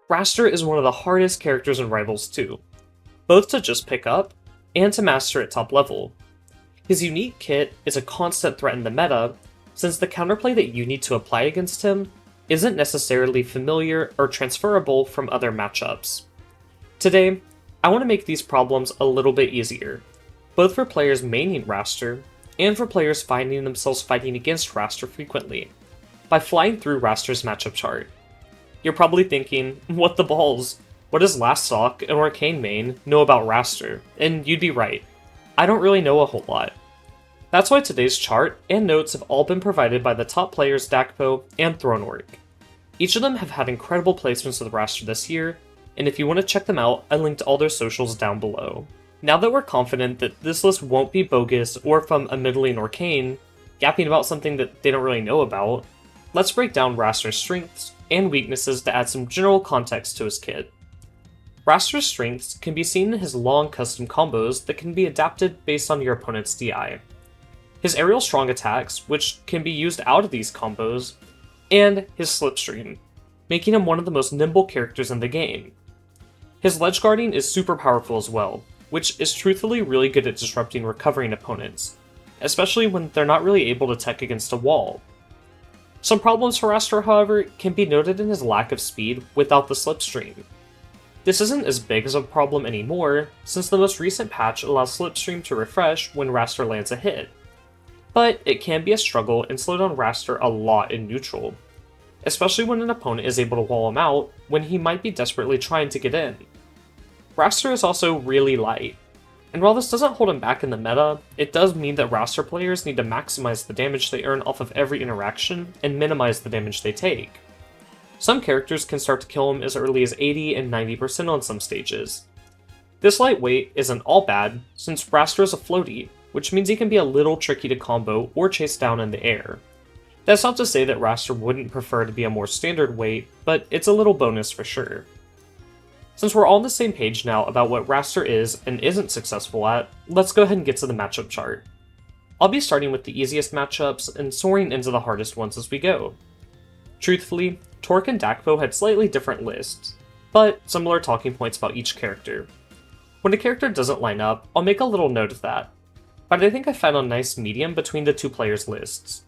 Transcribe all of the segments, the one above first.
Wrastor is one of the hardest characters in Rivals 2, both to just pick up and to master at top level. His unique kit is a constant threat in the meta, since the counterplay that you need to apply against him isn't necessarily familiar or transferable from other matchups. Today, I want to make these problems a little bit easier, both for players maining Wrastor and for players finding themselves fighting against Wrastor frequently, by flying through Wrastor's matchup chart. You're probably thinking, what the balls? What does Wrastor and Arcane main know about Wrastor? And you'd be right. I don't really know a whole lot. That's why today's chart and notes have all been provided by the top players Dakpo and Thronework. Each of them have had incredible placements with Wrastor this year, and if you want to check them out, I linked all their socials down below. Now that we're confident that this list won't be bogus or from a middling Arcane, yapping about something that they don't really know about, let's break down Wrastor's strengths and weaknesses to add some general context to his kit. Wrastor's strengths can be seen in his long custom combos that can be adapted based on your opponent's DI, his aerial strong attacks, which can be used out of these combos, and his slipstream, making him one of the most nimble characters in the game. His ledge guarding is super powerful as well, which is truthfully really good at disrupting recovering opponents, especially when they're not really able to tech against a wall. Some problems for Wrastor, however, can be noted in his lack of speed without the slipstream. This isn't as big as a problem anymore, since the most recent patch allows slipstream to refresh when Wrastor lands a hit, but it can be a struggle and slow down Wrastor a lot in neutral, especially when an opponent is able to wall him out when he might be desperately trying to get in. Wrastor is also really light, and while this doesn't hold him back in the meta, it does mean that Wrastor players need to maximize the damage they earn off of every interaction and minimize the damage they take. Some characters can start to kill him as early as 80 and 90% on some stages. This lightweight isn't all bad, since Wrastor is a floaty, which means he can be a little tricky to combo or chase down in the air. That's not to say that Wrastor wouldn't prefer to be a more standard weight, but it's a little bonus for sure. Since we're all on the same page now about what Wrastor is and isn't successful at, let's go ahead and get to the matchup chart. I'll be starting with the easiest matchups and soaring into the hardest ones as we go. Truthfully, Torque and Dakpo had slightly different lists, but similar talking points about each character. When a character doesn't line up, I'll make a little note of that, but I think I found a nice medium between the two players' lists.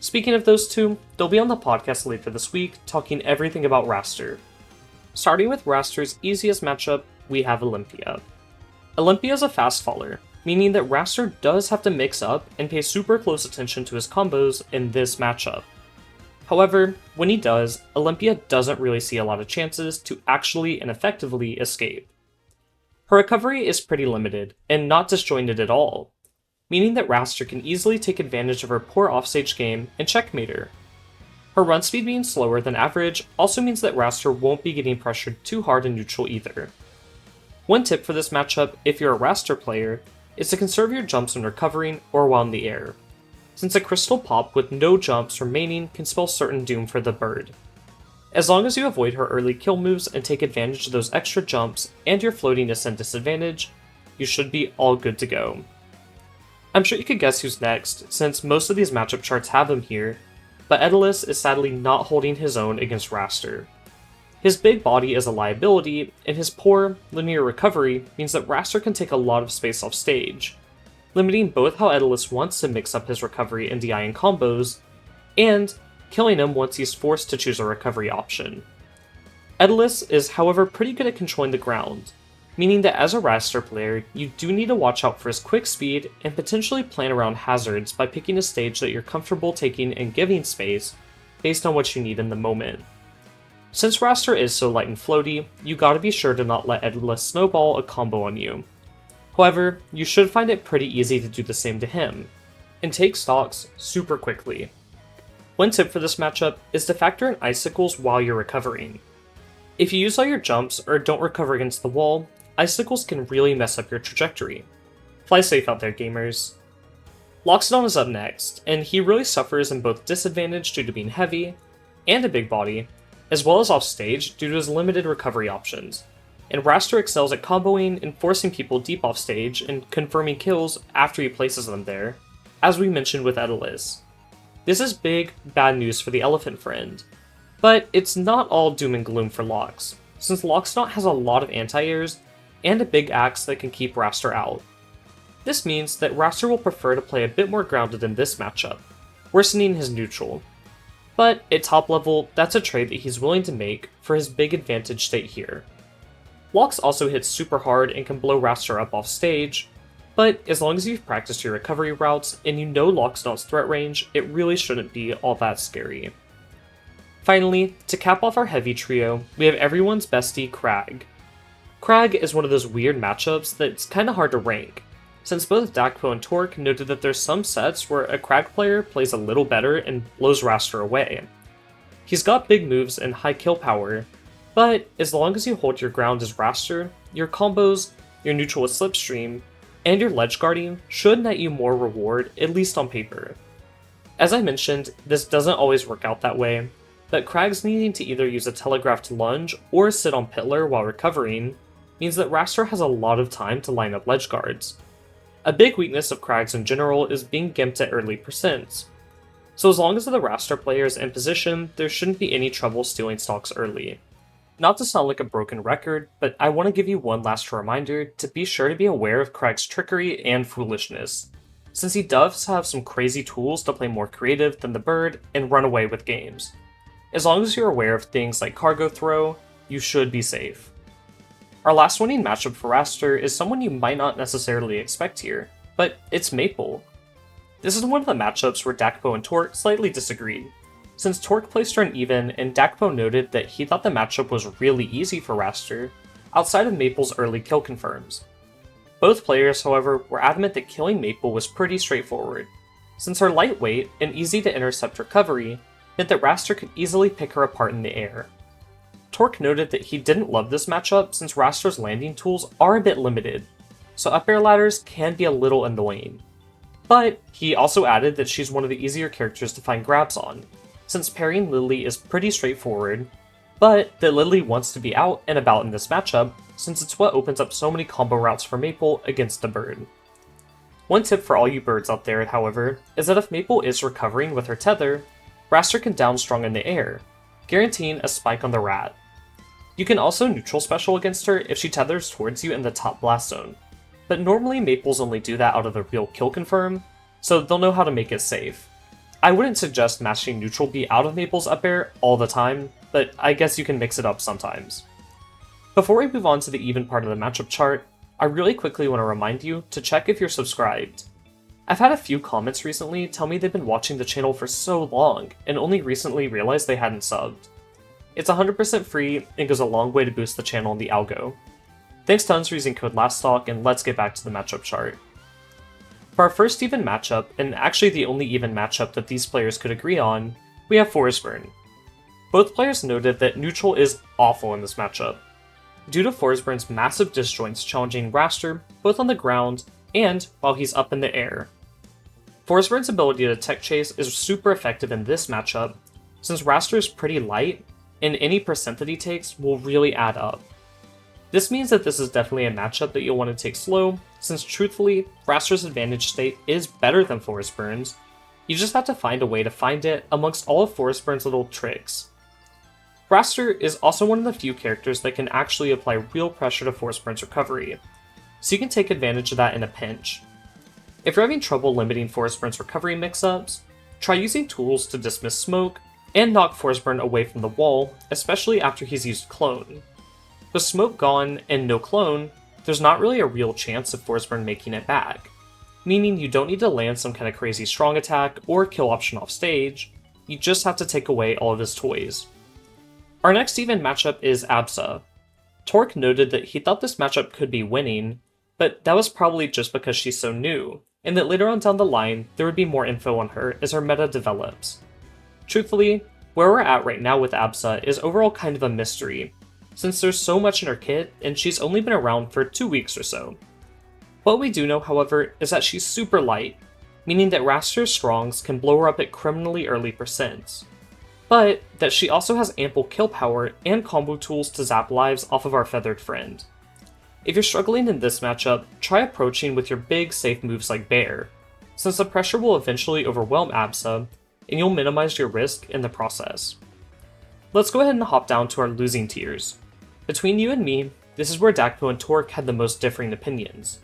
Speaking of those two, they'll be on the podcast later this week talking everything about Wrastor. Starting with Wrastor's easiest matchup, we have Olympia. Olympia is a fast faller, meaning that Wrastor does have to mix up and pay super close attention to his combos in this matchup. However, when he does, Olympia doesn't really see a lot of chances to actually and effectively escape. Her recovery is pretty limited, and not disjointed at all, meaning that Wrastor can easily take advantage of her poor offstage game and checkmate her. Her run speed being slower than average also means that Wrastor won't be getting pressured too hard in neutral either. One tip for this matchup, if you're a Wrastor player, is to conserve your jumps when recovering or while in the air, since a crystal pop with no jumps remaining can spell certain doom for the bird. As long as you avoid her early kill moves and take advantage of those extra jumps and your floating isn't disadvantage, you should be all good to go. I'm sure you could guess who's next, since most of these matchup charts have him here, but Daedalus is sadly not holding his own against Wrastor. His big body is a liability, and his poor, linear recovery means that Wrastor can take a lot of space off stage, limiting both how Daedalus wants to mix up his recovery and DI in combos, and killing him once he's forced to choose a recovery option. Daedalus is however pretty good at controlling the ground, meaning that as a Wrastor player, you do need to watch out for his quick speed and potentially plan around hazards by picking a stage that you're comfortable taking and giving space based on what you need in the moment. Since Wrastor is so light and floaty, you gotta be sure to not let Daedalus snowball a combo on you. However, you should find it pretty easy to do the same to him, and take stocks super quickly. One tip for this matchup is to factor in icicles while you're recovering. If you use all your jumps or don't recover against the wall, icicles can really mess up your trajectory. Fly safe out there, gamers. Loxodon is up next, and he really suffers in both disadvantage due to being heavy and a big body, as well as off stage due to his limited recovery options, and Wrastor excels at comboing and forcing people deep off stage and confirming kills after he places them there, as we mentioned with Daedalus. This is big, bad news for the elephant friend, but it's not all doom and gloom for Lox. since Locksnot has a lot of anti-airs and a big axe that can keep Wrastor out. This means that Wrastor will prefer to play a bit more grounded in this matchup, worsening his neutral. But at top level, that's a trade that he's willing to make for his big advantage state here. Locks also hits super hard and can blow Wrastor up off stage, but as long as you've practiced your recovery routes and you know Locksnot's threat range, it really shouldn't be all that scary. Finally, to cap off our heavy trio, we have everyone's bestie Crag. Crag is one of those weird matchups that's kinda hard to rank, since both Dakpo and Torque noted that there's some sets where a Crag player plays a little better and blows Wrastor away. He's got big moves and high kill power, but as long as you hold your ground as Wrastor, your combos, your neutral with Slipstream, and your ledge guarding should net you more reward, at least on paper. As I mentioned, this doesn't always work out that way, but Crag's needing to either use a telegraphed lunge or sit on Pitler while recovering means that Wrastor has a lot of time to line up ledge guards. A big weakness of Crag's in general is being gimped at early percents, so as long as the Wrastor player is in position, there shouldn't be any trouble stealing stocks early. Not to sound like a broken record, but I want to give you one last reminder to be sure to be aware of Crag's trickery and foolishness, since he does have some crazy tools to play more creative than the bird and run away with games. As long as you're aware of things like cargo throw, you should be safe. Our last winning matchup for Wrastor is someone you might not necessarily expect here, but it's Maple. This is one of the matchups where Dakpo and Torque slightly disagreed, since Torque placed turn even and Dakpo noted that he thought the matchup was really easy for Wrastor, outside of Maple's early kill confirms. Both players, however, were adamant that killing Maple was pretty straightforward, since her lightweight and easy to intercept recovery meant that Wrastor could easily pick her apart in the air. Torque noted that he didn't love this matchup since Wrastor's landing tools are a bit limited, so up air ladders can be a little annoying. But he also added that she's one of the easier characters to find grabs on, since parrying Lily is pretty straightforward, but that Lily wants to be out and about in this matchup since it's what opens up so many combo routes for Maple against the bird. One tip for all you birds out there, however, is that if Maple is recovering with her tether, Wrastor can down strong in the air, guaranteeing a spike on the rat. You can also neutral special against her if she tethers towards you in the top blast zone, but normally Maples only do that out of the real kill confirm, so they'll know how to make it safe. I wouldn't suggest mashing neutral B out of Maple's up air all the time, but I guess you can mix it up sometimes. Before we move on to the even part of the matchup chart, I really quickly want to remind you to check if you're subscribed. I've had a few comments recently tell me they've been watching the channel for so long and only recently realized they hadn't subbed. It's 100% free and goes a long way to boost the channel in the algo. Thanks tons for using code LASTSTOCK, and let's get back to the matchup chart. For our first even matchup, and actually the only even matchup that these players could agree on, we have Forest Burn. Both players noted that neutral is awful in this matchup, due to Forest Burn's massive disjoints challenging Wrastor both on the ground and while he's up in the air. Forest Burn's ability to tech chase is super effective in this matchup, since Wrastor is pretty light, and any percent that he takes will really add up. This means that this is definitely a matchup that you'll want to take slow, since truthfully, Wrastor's advantage state is better than Forest Burn's. You just have to find a way to find it amongst all of Forest Burn's little tricks. Wrastor is also one of the few characters that can actually apply real pressure to Forest Burn's recovery, so you can take advantage of that in a pinch. If you're having trouble limiting Forest Burn's recovery mix-ups, try using tools to dismiss smoke and knock Forest Burn away from the wall, especially after he's used Clone. With smoke gone and no Clone, there's not really a real chance of Forest Burn making it back, meaning you don't need to land some kind of crazy strong attack or kill option off stage, you just have to take away all of his toys. Our next even matchup is Absa. Torque noted that he thought this matchup could be winning, but that was probably just because she's so new, and that later on down the line there would be more info on her as her meta develops. Truthfully, where we're at right now with Absa is overall kind of a mystery, since there's so much in her kit and she's only been around for 2 weeks or so. What we do know, however, is that she's super light, meaning that Wrastor's strongs can blow her up at criminally early percents, but that she also has ample kill power and combo tools to zap lives off of our feathered friend. If you're struggling in this matchup, try approaching with your big safe moves like Bear, since the pressure will eventually overwhelm Absa, and you'll minimize your risk in the process. Let's go ahead and hop down to our losing tiers. Between you and me, this is where Dakpo and Torque had the most differing opinions,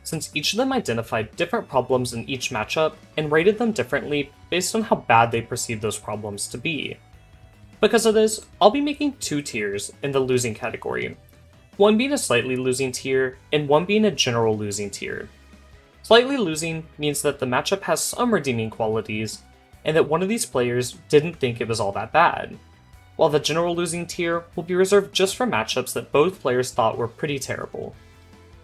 since each of them identified different problems in each matchup and rated them differently based on how bad they perceived those problems to be. Because of this, I'll be making two tiers in the losing category, one being a slightly losing tier and one being a general losing tier. Slightly losing means that the matchup has some redeeming qualities, and that one of these players didn't think it was all that bad, while the general losing tier will be reserved just for matchups that both players thought were pretty terrible.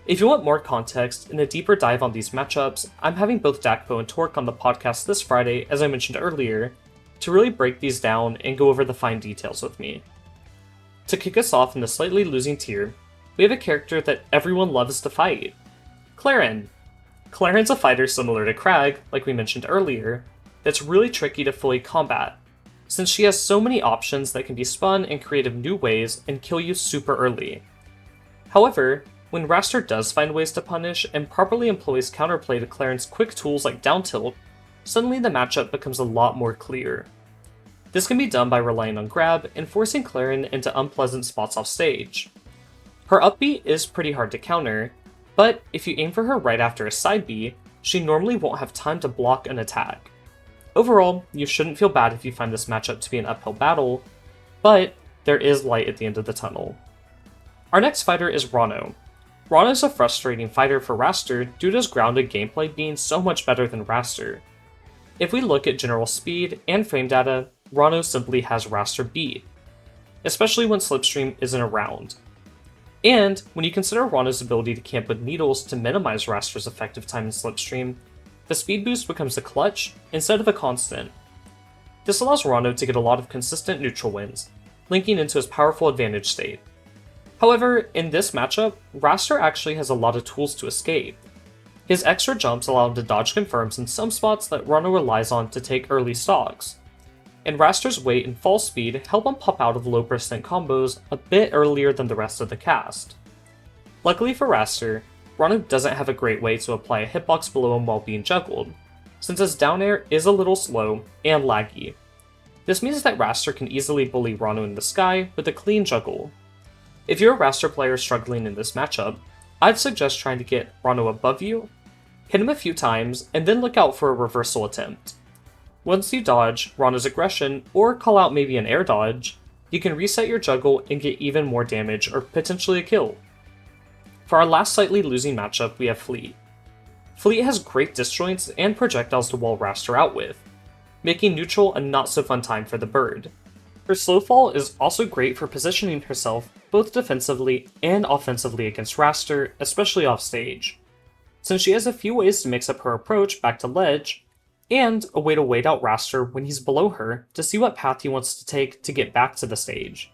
If you want more context and a deeper dive on these matchups, I'm having both Dakpo and Torque on the podcast this Friday, as I mentioned earlier, to really break these down and go over the fine details with me. To kick us off in the slightly losing tier, we have a character that everyone loves to fight, Claren. Claren's a fighter similar to Crag, like we mentioned earlier, that's really tricky to fully combat, since she has so many options that can be spun in creative new ways and kill you super early. However, when Wrastor does find ways to punish and properly employs counterplay to Claren's quick tools like down tilt, suddenly the matchup becomes a lot more clear. This can be done by relying on grab and forcing Claren into unpleasant spots off stage. Her up B is pretty hard to counter, but if you aim for her right after a side B, she normally won't have time to block an attack. Overall, you shouldn't feel bad if you find this matchup to be an uphill battle, but there is light at the end of the tunnel. Our next fighter is Rano. Rano is a frustrating fighter for Wrastor due to his grounded gameplay being so much better than Wrastor. If we look at general speed and frame data, Rano simply has Wrastor beat, especially when Slipstream isn't around. And when you consider Rano's ability to camp with needles to minimize Wrastor's effective time in Slipstream, the speed boost becomes a clutch instead of a constant. This allows Rano to get a lot of consistent neutral wins, linking into his powerful advantage state. However, in this matchup, Wrastor actually has a lot of tools to escape. His extra jumps allow him to dodge confirms in some spots that Rano relies on to take early stocks, and Wrastor's weight and fall speed help him pop out of low percent combos a bit earlier than the rest of the cast. Luckily for Wrastor, Rano doesn't have a great way to apply a hitbox below him while being juggled, since his down air is a little slow and laggy. This means that Wrastor can easily bully Rano in the sky with a clean juggle. If you're a Wrastor player struggling in this matchup, I'd suggest trying to get Rano above you, hit him a few times, and then look out for a reversal attempt. Once you dodge Rano's aggression, or call out maybe an air dodge, you can reset your juggle and get even more damage or potentially a kill. For our last slightly losing matchup, we have Fleet. Fleet has great disjoints and projectiles to wall Wrastor out with, making neutral a not so fun time for the bird. Her slow fall is also great for positioning herself both defensively and offensively against Wrastor, especially off stage, since she has a few ways to mix up her approach back to ledge, and a way to wait out Wrastor when he's below her to see what path he wants to take to get back to the stage.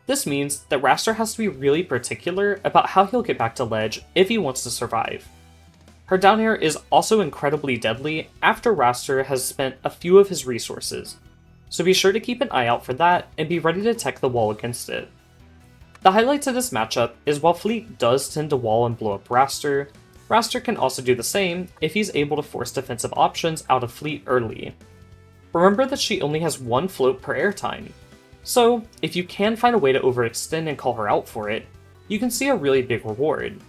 This means that Wrastor has to be really particular about how he'll get back to ledge if he wants to survive. Her down air is also incredibly deadly after Wrastor has spent a few of his resources, so be sure to keep an eye out for that and be ready to tech the wall against it. The highlight to this matchup is while Fleet does tend to wall and blow up Wrastor, Wrastor can also do the same if he's able to force defensive options out of Fleet early. Remember that she only has one float per airtime, so if you can find a way to overextend and call her out for it, you can see a really big reward.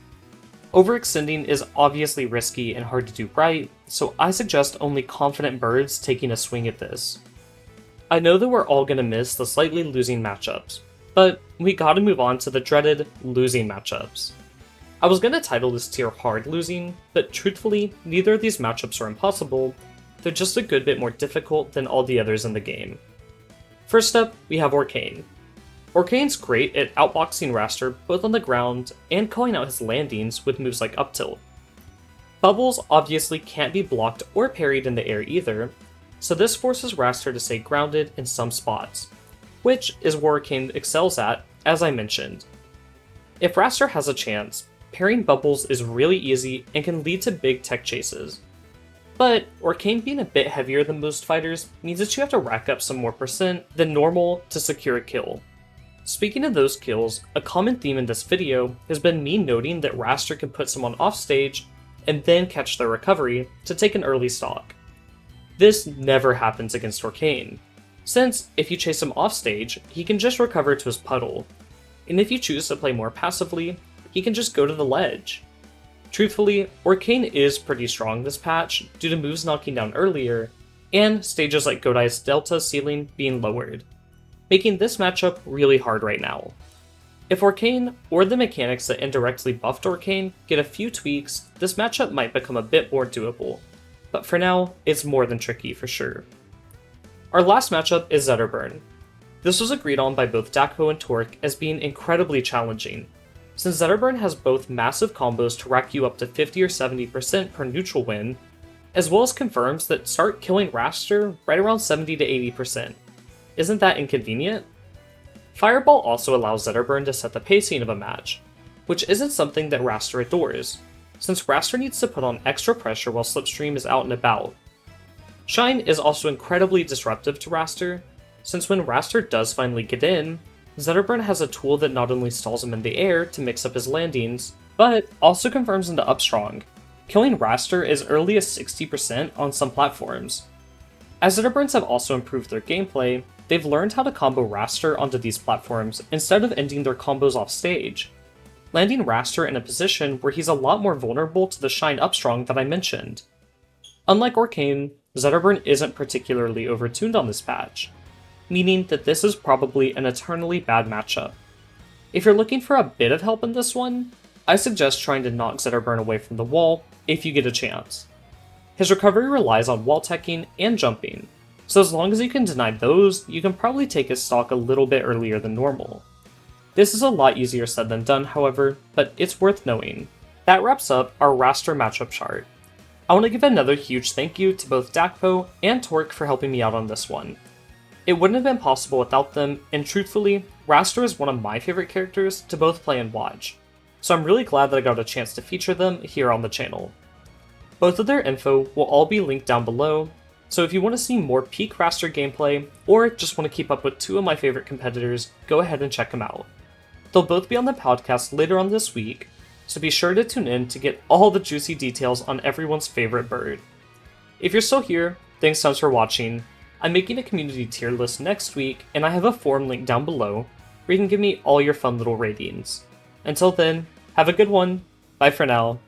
Overextending is obviously risky and hard to do right, so I suggest only confident birds taking a swing at this. I know that we're all going to miss the slightly losing matchups, but we gotta move on to the dreaded losing matchups. I was going to title this tier hard losing, but truthfully, neither of these matchups are impossible, they're just a good bit more difficult than all the others in the game. First up, we have Orcane. Orcane's great at outboxing Wrastor both on the ground and calling out his landings with moves like up tilt. Bubbles obviously can't be blocked or parried in the air either, so this forces Wrastor to stay grounded in some spots, which is where Orcane excels at, as I mentioned. If Wrastor has a chance, parrying bubbles is really easy and can lead to big tech chases. But Orcane being a bit heavier than most fighters means that you have to rack up some more percent than normal to secure a kill. Speaking of those kills, a common theme in this video has been me noting that Wrastor can put someone off stage and then catch their recovery to take an early stock. This never happens against Orcane, since if you chase him off stage, he can just recover to his puddle, and if you choose to play more passively, he can just go to the ledge. Truthfully, Orcane is pretty strong this patch due to moves knocking down earlier, and stages like Godai's Delta ceiling being lowered, making this matchup really hard right now. If Orcane, or the mechanics that indirectly buffed Orcane, get a few tweaks, this matchup might become a bit more doable, but for now, it's more than tricky for sure. Our last matchup is Zetterburn. This was agreed on by both Dakpo and Torque as being incredibly challenging, since Zetterburn has both massive combos to rack you up to 50 or 70% per neutral win, as well as confirms that start killing Wrastor right around 70 to 80%. Isn't that inconvenient? Fireball also allows Zetterburn to set the pacing of a match, which isn't something that Wrastor adores, since Wrastor needs to put on extra pressure while Slipstream is out and about. Shine is also incredibly disruptive to Wrastor, since when Wrastor does finally get in, Zetterburn has a tool that not only stalls him in the air to mix up his landings, but also confirms into Upstrong, killing Wrastor as early as 60% on some platforms. As Zetterburns have also improved their gameplay, they've learned how to combo Wrastor onto these platforms instead of ending their combos off stage, landing Wrastor in a position where he's a lot more vulnerable to the Shine Upstrong that I mentioned. Unlike Orcane, Zetterburn isn't particularly overtuned on this patch, meaning that this is probably an eternally bad matchup. If you're looking for a bit of help in this one, I suggest trying to knock Zetterburn away from the wall if you get a chance. His recovery relies on wall teching and jumping, so as long as you can deny those, you can probably take his stock a little bit earlier than normal. This is a lot easier said than done, however, but it's worth knowing. That wraps up our Wrastor matchup chart. I want to give another huge thank you to both Dakpo and Torque for helping me out on this one. It wouldn't have been possible without them, and truthfully, Wrastor is one of my favorite characters to both play and watch, so I'm really glad that I got a chance to feature them here on the channel. Both of their info will all be linked down below, so if you want to see more peak Wrastor gameplay, or just want to keep up with two of my favorite competitors, go ahead and check them out. They'll both be on the podcast later on this week, so be sure to tune in to get all the juicy details on everyone's favorite bird. If you're still here, thanks so much for watching. I'm making a community tier list next week, and I have a form link down below where you can give me all your fun little ratings. Until then, have a good one. Bye for now.